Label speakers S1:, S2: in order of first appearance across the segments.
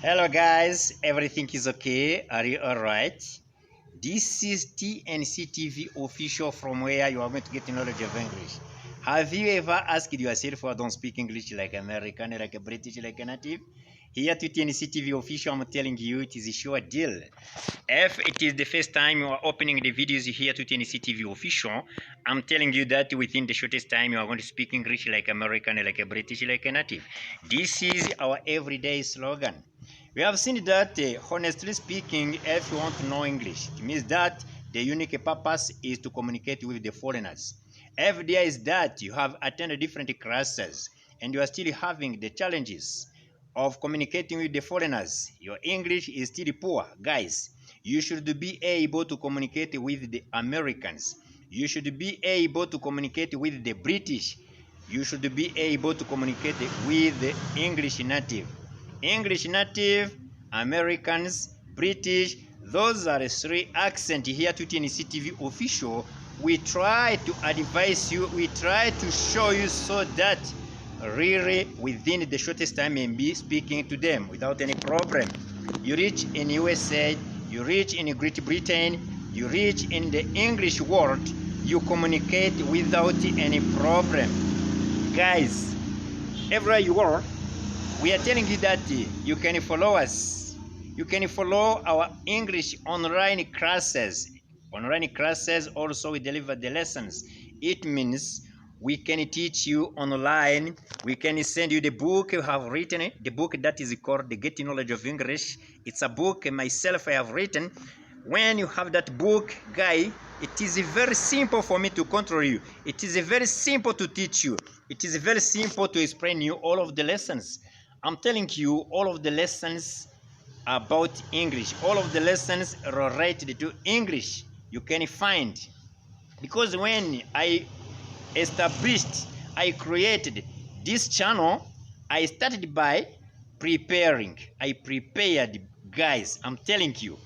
S1: Hello guys, everything is okay? Are you alright? This is TNC TV official from where you are going to get knowledge of English. Have you ever asked yourself, I don't speak English like American, like a British, like a native? Here to TNC TV official, I'm telling you it is a sure deal. If it is the first time you are opening the videos here to TNC TV official, I'm telling you that within the shortest time you are going to speak English like American, like a British, like a native. This is our everyday slogan. We have seen that, honestly speaking, if you want to know English, it means that the unique purpose is to communicate with the foreigners. If there is that you have attended different classes and you are still having the challenges of communicating with the foreigners, your English is still poor, guys. You should be able to communicate with the Americans. You should be able to communicate with the British. You should be able to communicate with the English native. English native, Americans, British, those are the three accents here to TNC TV official. We try to advise you, we try to show you so that really within the shortest time and be speaking to them without any problem. You reach in USA, you reach in Great Britain, you reach in the English world, you communicate without any problem. Guys, everywhere you are, we are telling you that you can follow us. You can follow our English online classes. Online classes also we deliver the lessons. It means we can teach you online. We can send you the book you have written, the book that is called The Getting Knowledge of English. It's a book myself I have written. When you have that book, guy, it is very simple for me to control you. It is very simple to teach you. It is very simple to explain you all of the lessons. I'm telling you all of the lessons about English, all of the lessons related to English you can find. Because when I created this channel, I started by preparing. I prepared, guys, I'm telling you.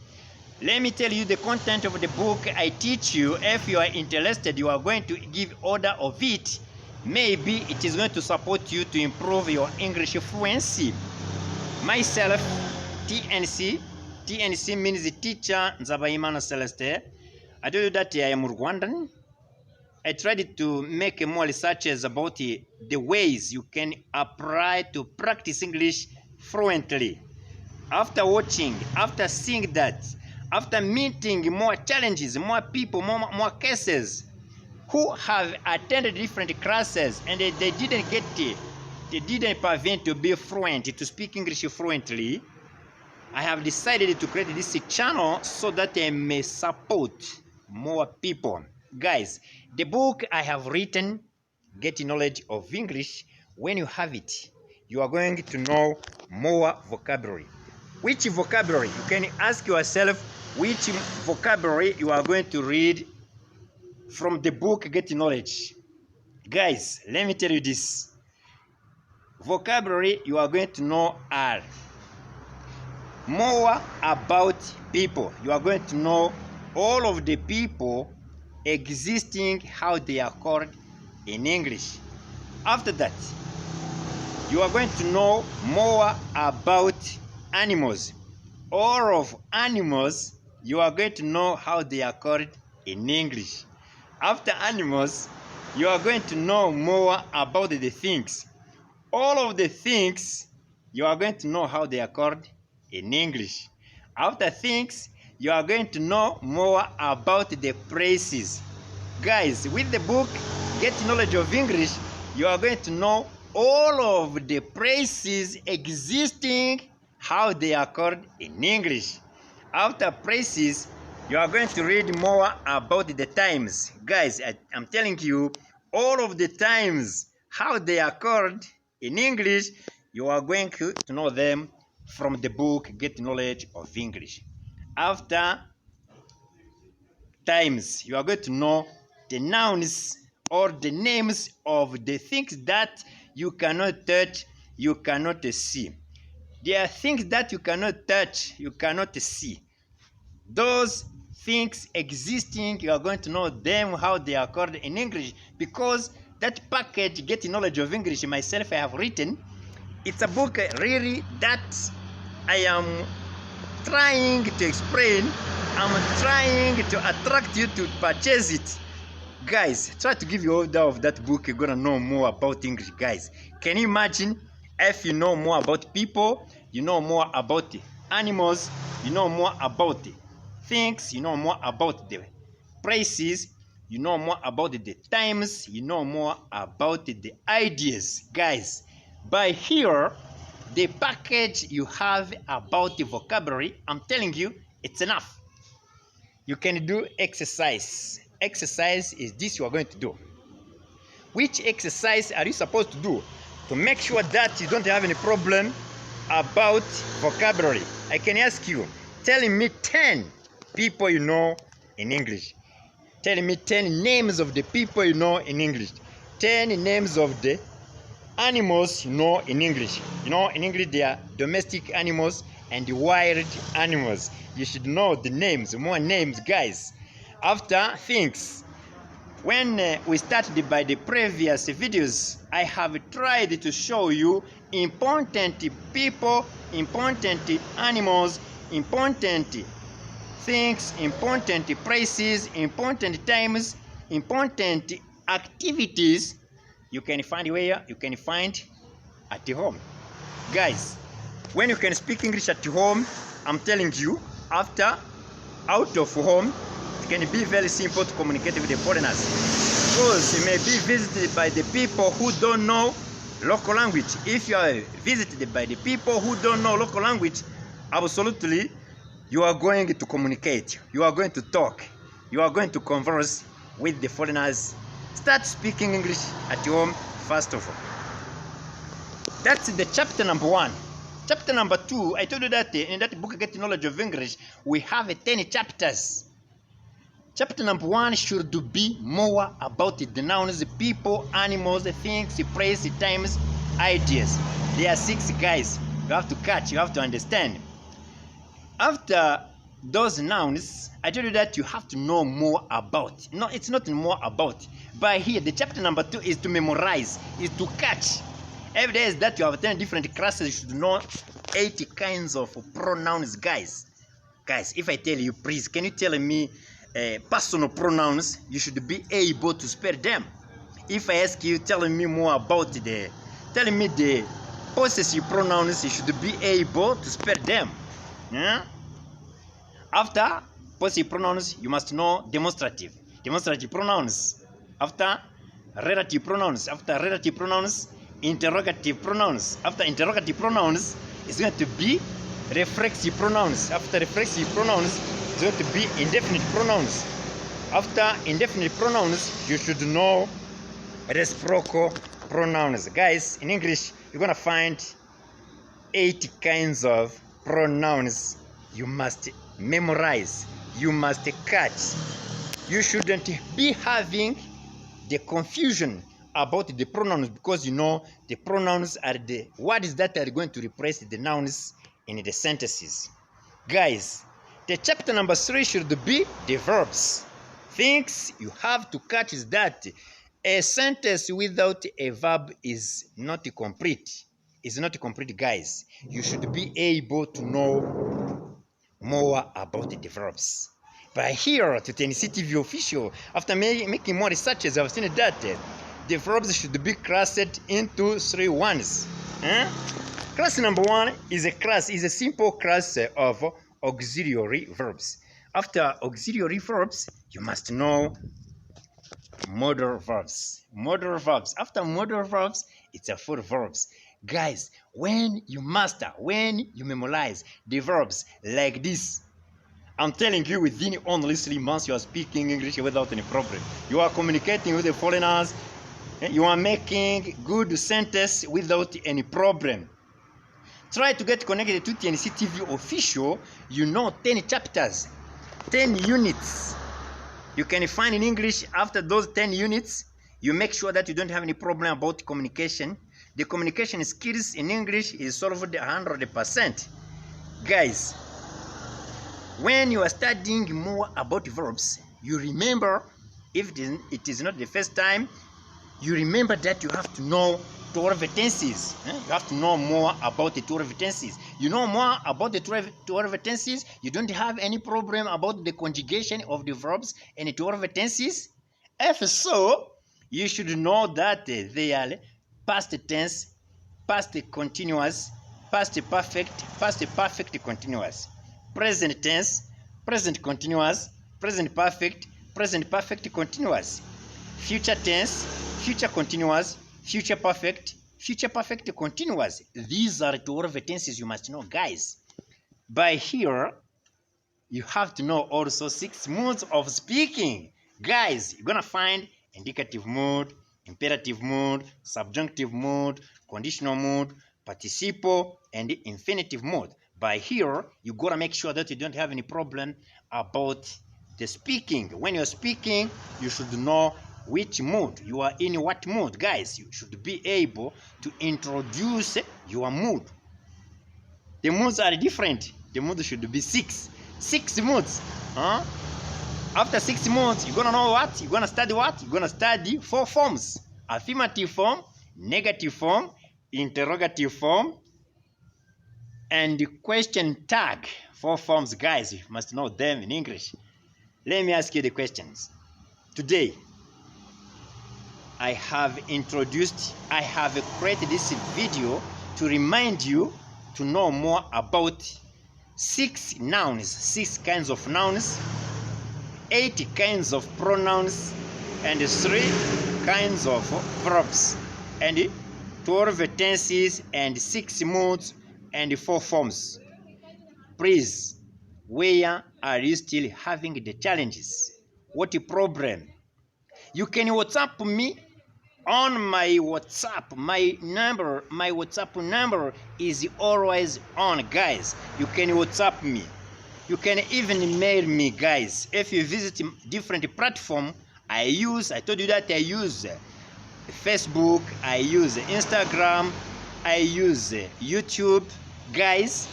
S1: Let me tell you the content of the book I teach you. If you are interested, you are going to give order of it. Maybe it is going to support you to improve your English fluency. Myself, TNC. TNC means the teacher Nzabayimana Celeste. I told you that I am Rwandan. I tried to make more researches about the ways you can apply to practice English fluently. After watching, after seeing that, after meeting more challenges, more people, more cases who have attended different classes and they didn't prevent to be fluent, to speak English fluently, I have decided to create this channel so that I may support more people. Guys, the book I have written, Getting Knowledge of English, when you have it, you are going to know more vocabulary. Which vocabulary? You can ask yourself which vocabulary you are going to read from the book Getting Knowledge. Guys, let me tell you this. Vocabulary you are going to know are more about people. You are going to know all of the people existing, how they are called in English. After that, you are going to know more about animals. All of animals, you are going to know how they are called in English. After animals, you are going to know more about the things. All of the things, you are going to know how they are called in English. After things, you are going to know more about the places. Guys, with the book Get Knowledge of English, you are going to know all of the places existing, how they are called in English. After places, you are going to read more about the times. Guys, I'm telling you, all of the times, how they are called in English, you are going to know them from the book Get Knowledge of English. After times, you are going to know the nouns or the names of the things that you cannot touch, you cannot see. There are things that you cannot touch, you cannot see. Those things existing, you are going to know them, how they are called in English, because that package, Getting Knowledge of English, myself I have written, it's a book really that I am trying to explain, I'm trying to attract you to purchase it. Guys, try to give you order of that book. You're gonna know more about English, guys. Can you imagine if you know more about people, you know more about the animals, you know more about the things, you know more about the places, you know more about the times, you know more about the ideas. Guys, by here, the package you have about the vocabulary, I'm telling you, it's enough. You can do exercise. Exercise is this you are going to do. Which exercise are you supposed to do to make sure that you don't have any problem about vocabulary? I can ask you, telling me 10 people you know in English. Telling me 10 names of the people you know in English. 10 names of the animals you know in English. You know, in English there are domestic animals and wild animals. You should know the names, more names, guys. After things, when we started by the previous videos, I have tried to show you important people, important animals, important things, important places, important times, important activities you can find where you can find at home. Guys, when you can speak English at home, I'm telling you, after out of home, it can be very simple to communicate with the foreigners, because you may be visited by the people who don't know local language. If you are visited by the people who don't know local language, absolutely you are going to communicate, you are going to talk, you are going to converse with the foreigners. Start speaking English at home first of all. That's the chapter number 1. Chapter number 2, I told you that in that book, Get Knowledge of English, we have 10 chapters. Chapter number 1 should be more about the nouns, the people, animals, the things, the place, the times, ideas. There are 6 guys. You have to catch, you have to understand. After those nouns, I told you that you have to know more about. No, it's not more about. But here, the chapter number 2 is to memorize, is to catch. Every day is that you have 10 different classes, you should know 80 kinds of pronouns, guys. Guys, if I tell you, please, can you tell me personal pronouns? You should be able to spell them. If I ask you, telling me more about telling me the possessive pronouns, you should be able to spell them. Yeah? After possessive pronouns, you must know demonstrative pronouns. After relative pronouns, interrogative pronouns. After interrogative pronouns, it's going to be reflexive pronouns. After reflexive pronouns, it's going to be indefinite pronouns. After indefinite pronouns, you should know reciprocal pronouns. Guys, in English, you're going to find 80 kinds of pronouns. You must memorize, you must catch. You shouldn't be having the confusion about the pronouns, because you know the pronouns are the words that are going to replace the nouns in the sentences. Guys, the chapter number 3 should be the verbs. Things you have to catch is that a sentence without a verb is not complete. It's not complete, guys. You should be able to know more about the verbs. But here to TNC TV official, after making more researches, I've seen that the verbs should be classed into 3 ones. Class number 1 is a simple class of auxiliary verbs. After auxiliary verbs, you must know modal verbs. After modal verbs, it's a full verbs. Guys, when you memorize the verbs like this, I'm telling you, within only 3 months, you are speaking English without any problem. You are communicating with the foreigners. You are making good sentence without any problem. Try to get connected to TNC TV official. You know 10 chapters, 10 units. You can find in English. After those 10 units, you make sure that you don't have any problem about communication. The communication skills in English is solved 100%. Guys, when you are studying more about verbs, you remember, if it is not the first time, you remember that you have to know 12 tenses. You have to know more about the 12 tenses. You know more about the 12 tenses, you don't have any problem about the conjugation of the verbs in the 12 tenses. If so, you should know that they are past tense, past continuous, past perfect continuous, present tense, present continuous, present perfect continuous, future tense, future continuous, future perfect continuous. These are 12 tenses you must know, guys. By here, you have to know also 6 moods of speaking. Guys, you're gonna find indicative mood, imperative mood, subjunctive mood, conditional mood, participle, and infinitive mood. By here, you gotta make sure that you don't have any problem about the speaking. When you're speaking, you should know which mood you are in. What mood, guys? You should be able to introduce your mood. The moods are different. The moods should be 6 moods. After 6 moods, you're gonna know what? You're gonna study what? You're gonna study 4 forms: affirmative form, negative form, interrogative form, and the question tag. 4 forms, guys. You must know them in English. Let me ask you the questions. Today, I have created this video to remind you to know more about 6 nouns, 6 kinds of nouns, 8 kinds of pronouns, and 3 kinds of verbs, and 12 tenses, and 6 moods, and 4 forms. Please, where are you still having the challenges? What problem? You can WhatsApp me on my WhatsApp. My WhatsApp number is always on, guys. You can WhatsApp me. You can even mail me, guys. If you visit different platform, I told you that I use Facebook, I use Instagram, I use YouTube. Guys,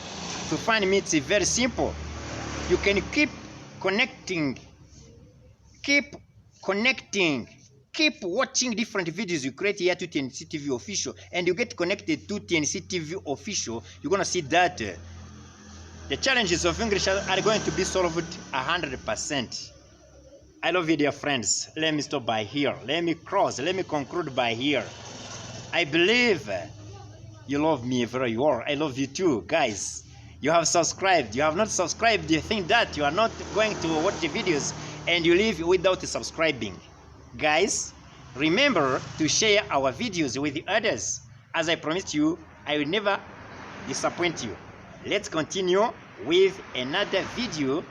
S1: to find me, it's very simple. You can keep connecting, keep watching different videos you create here to TNC TV official, and you get connected to TNC TV official. You're gonna see that the challenges of English are going to be solved 100%. I love you, dear friends. Let me stop by here. Let me conclude by here. I believe you love me very well. I love you too, guys. You have subscribed. You have not subscribed. You think that you are not going to watch the videos and you leave without subscribing. Guys, remember to share our videos with the others. As I promised you, I will never disappoint you. Let's continue with another video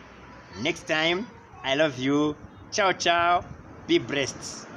S1: next time. I love you. Ciao, ciao. Be blessed.